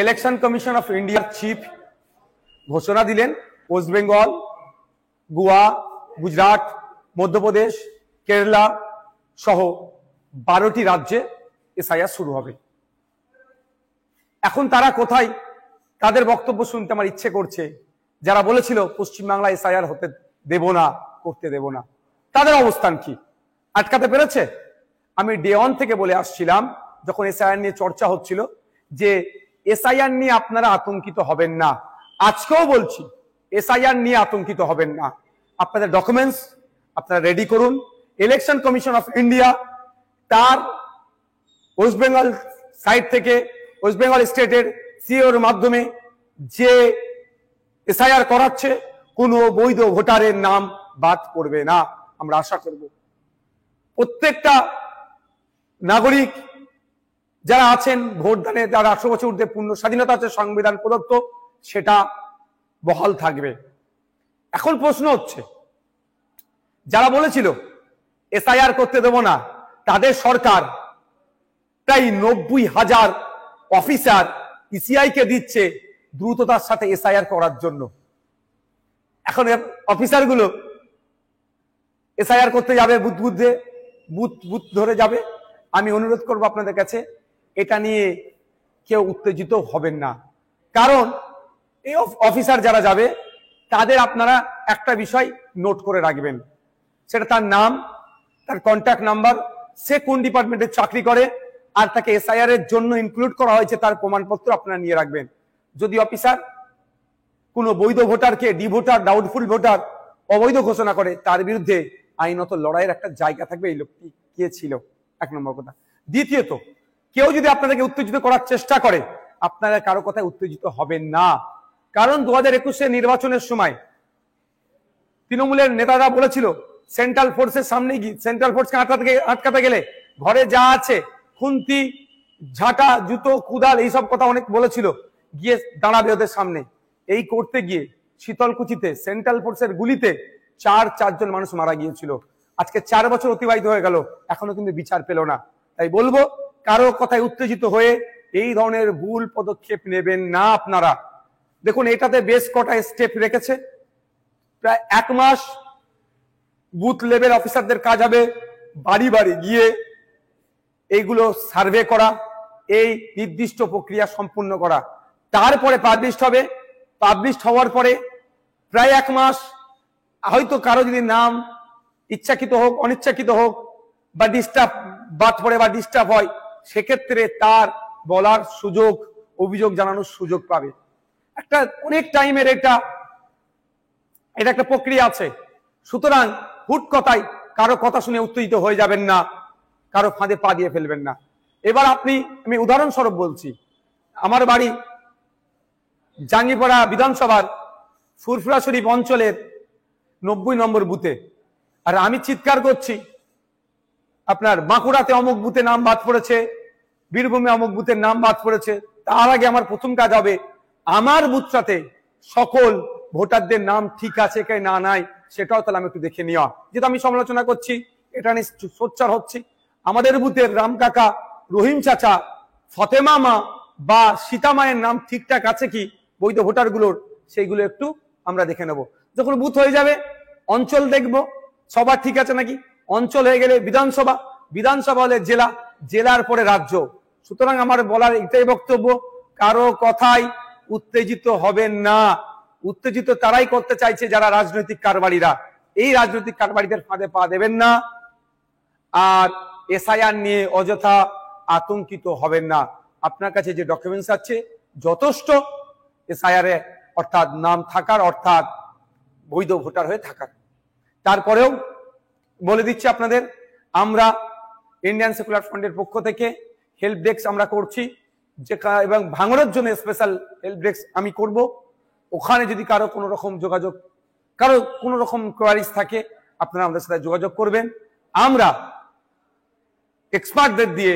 Election commission of ইন্ডিয়ার chief ঘোষণা দিলেন ওয়েস্ট বেঙ্গল, গোয়া, গুজরাট, মধ্যপ্রদেশ, কেরালা সহ 12টি রাজ্যে এসআইআর শুরু হবে। এখন তারা কোথায়? তাদের বক্তব্য শুনতে আমার ইচ্ছে করছে। যারা বলেছিল পশ্চিমবাংলা এসআইআর হতে দেব না, করতে দেব না, তাদের অবস্থান কি? আটকাতে পেরেছে? আমি ডে 1 থেকে বলে আসছিলাম, যখন এসআইআর নিয়ে চর্চা হচ্ছিল, যে এসআইআর নিয়ে আপনারা আতঙ্কিত হবেন না। আজকেও বলছি, এসআইআর নিয়ে আতঙ্কিত হবেন না। আপনাদের ডকুমেন্টস আপনারা রেডি করুন। ইলেকশন কমিশন অফ ইন্ডিয়া তার ওয়েস্ট বেঙ্গল সাইড থেকে, ওয়েস্ট বেঙ্গল স্টেটের সিওর মাধ্যমে যে এসআইআর করাচ্ছে, কোনো বৈধ ভোটারের নাম বাদ পড়বে না। আমরা আশা করব প্রত্যেকটা নাগরিক যারা আছেন, ভোটদানে যারা 18 বছর ঊর্ধ্বে পূর্ণ স্বাধীনতা আছে, সংবিধান প্রদত্ত, সেটা বহাল থাকবে। এখন প্রশ্ন হচ্ছে, যারা বলেছিল এসআইআর করতে দেব না, তাদের সরকার প্রায় 90,000 অফিসার ইসিআই কে দিচ্ছে দ্রুততার সাথে এসআইআর করার জন্য। এখন অফিসারগুলো এসআইআর করতে যাবে, বুথ ধরে যাবে। আমি অনুরোধ করব আপনাদের কাছে, এটা নিয়ে কেউ উত্তেজিত হবেন না। কারণ এই অফিসার যারা যাবে, তাদের আপনারা একটা বিষয় নোট করে রাখবেন, সেটা তার নাম, তার কন্ট্যাক্ট নাম্বার, সে কোন ডিপার্টমেন্টে চাকরি করে, আর তাকে এসআইআর এর জন্য ইনক্লুড করা হয়েছে তার প্রমাণপত্র আপনারা নিয়ে রাখবেন। যদি অফিসার কোনো বৈধ ভোটারকে ডি ভোটার, ডাউটফুল ভোটার, অবৈধ ঘোষণা করে, তার বিরুদ্ধে আইনত লড়াইয়ের একটা জায়গা থাকবে। এই লোকটি কে ছিল, 1 নম্বর কথা। দ্বিতীয়ত, কেউ যদি আপনাদেরকে উত্তেজিত করার চেষ্টা করে, আপনারা কারো কথায় উত্তেজিত হবেন না। কারণ 2021 নির্বাচনের সময় তৃণমূলের নেতারা বলেছিল, সেন্ট্রাল ফোর্সের সামনে গিয়ে, সেন্ট্রাল ফোর্সকে আটকাতে গেলে ঘরে যা আছে, খুন্তি, ঝাঁটা, জুতো, কুদাল, এইসব কথা অনেক বলেছিল, গিয়ে দাঁড়াবে ওদের সামনে। এই করতে গিয়ে শীতলকুচিতে সেন্ট্রাল ফোর্সের গুলিতে 4 জন মানুষ মারা গিয়েছিল। আজকে 4 বছর অতিবাহিত হয়ে গেল, এখনো কিন্তু বিচার পেল না। তাই বলবো, কারো কথায় উত্তেজিত হয়ে এই ধরনের ভুল পদক্ষেপ নেবেন না আপনারা। দেখুন, এটাতে বেশ কটা স্টেপ রেখেছে। প্রায় 1 মাস বুথ লেভেল অফিসারদের কাজ হবে বাড়ি বাড়ি গিয়ে এইগুলো সার্ভে করা, এই নির্দিষ্ট প্রক্রিয়া সম্পূর্ণ করা। তারপরে পাবলিশড হবে। পাবলিশড হওয়ার পরে প্রায় 1 মাস, হয়তো কারো যদি নাম ইচ্ছাকৃত হোক, অনিচ্ছাকৃত হোক, বা ডিস্টার্ব বাদ পড়ে বা ডিস্টার্ব হয়, সেক্ষেত্রে তার বলার সুযোগ, অভিযোগ জানানোর সুযোগ পাবে। একটা অনেক টাইমের এটা একটা প্রক্রিয়া আছে। সুতরাং হুট কথায় কারো কথা শুনে উত্তেজিত হয়ে যাবেন না, কারো ফাঁদে পা দিয়ে ফেলবেন না। এবার আমি উদাহরণস্বরূপ বলছি, আমার বাড়ি জাঙ্গিপাড়া বিধানসভার ফুরফুরা শরীফ অঞ্চলের 90 নম্বর বুথে, আর আমি চিৎকার করছি, আপনার বাঁকুড়াতে অমুক বুথে নাম বাদ পড়েছে, বীরভূমে অমুক বুথের নাম বাদ পড়েছে। তার আগে আমার প্রথম কাজ হবে আমার বুথটাতে সকল ভোটারদের নাম ঠিক আছে কে না নাই, সেটাও তাহলে আমি একটু দেখে নেওয়া। যেহেতু আমি সমালোচনা করছি, এটা নিয়ে সোচ্চার হচ্ছি, আমাদের বুথের রাম কাকা, রহিম চাচা, ফতেমা মা বা সীতা মায়ের নাম ঠিকঠাক আছে কি বৈধ ভোটারগুলোর, সেইগুলো একটু আমরা দেখে নেব। যখন বুথ হয়ে যাবে, অঞ্চল দেখব সবার ঠিক আছে নাকি। অঞ্চল হয়ে গেলে বিধানসভা, বিধানসভা হলে জেলা, জেলার পরে রাজ্য। সুতরাং আমার বলার এটাই বক্তব্য, কারো কথাই উত্তেজিত হবেন না। উত্তেজিত তারাই করতে চাইছে যারা রাজনৈতিক কারবারিরা। এই রাজনৈতিক কারবারিদের ফাঁদে পা দেবেন না। আর এসআইআর নিয়ে অযথা আতঙ্কিত হবেন না। আপনার কাছে যে ডকুমেন্টস আছে যথেষ্ট এসআইআর এ, অর্থাৎ নাম থাকার, অর্থাৎ বৈধ ভোটার হয়ে থাকার। তারপরেও বলে দিচ্ছি আপনাদের, আমরা ইন্ডিয়ান সেকুলার ফ্রন্টের পক্ষ থেকে হেল্প ডেস্ক আমরা করছি, যে এবং ভাঙনের জন্য স্পেশাল হেল্প ডেস্ক আমি করব। ওখানে যদি কারো কোনো রকম যোগাযোগ, কারো কোনো রকম কোয়ারিজ থাকে, আপনারা আমাদের সাথে যোগাযোগ করবেন। আমরা এক্সপার্টদের দিয়ে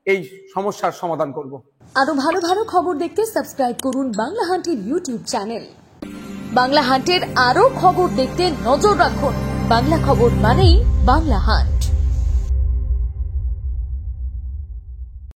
এই সমস্যার সমাধান করব। আরো ভালো ভালো খবর দেখতে সাবস্ক্রাইব করুন বাংলা হান্টের ইউটিউব চ্যানেল। বাংলা হান্টের আরো খবর দেখতে নজর রাখুন। বাংলা খবর মানেই বাংলা হান্ট।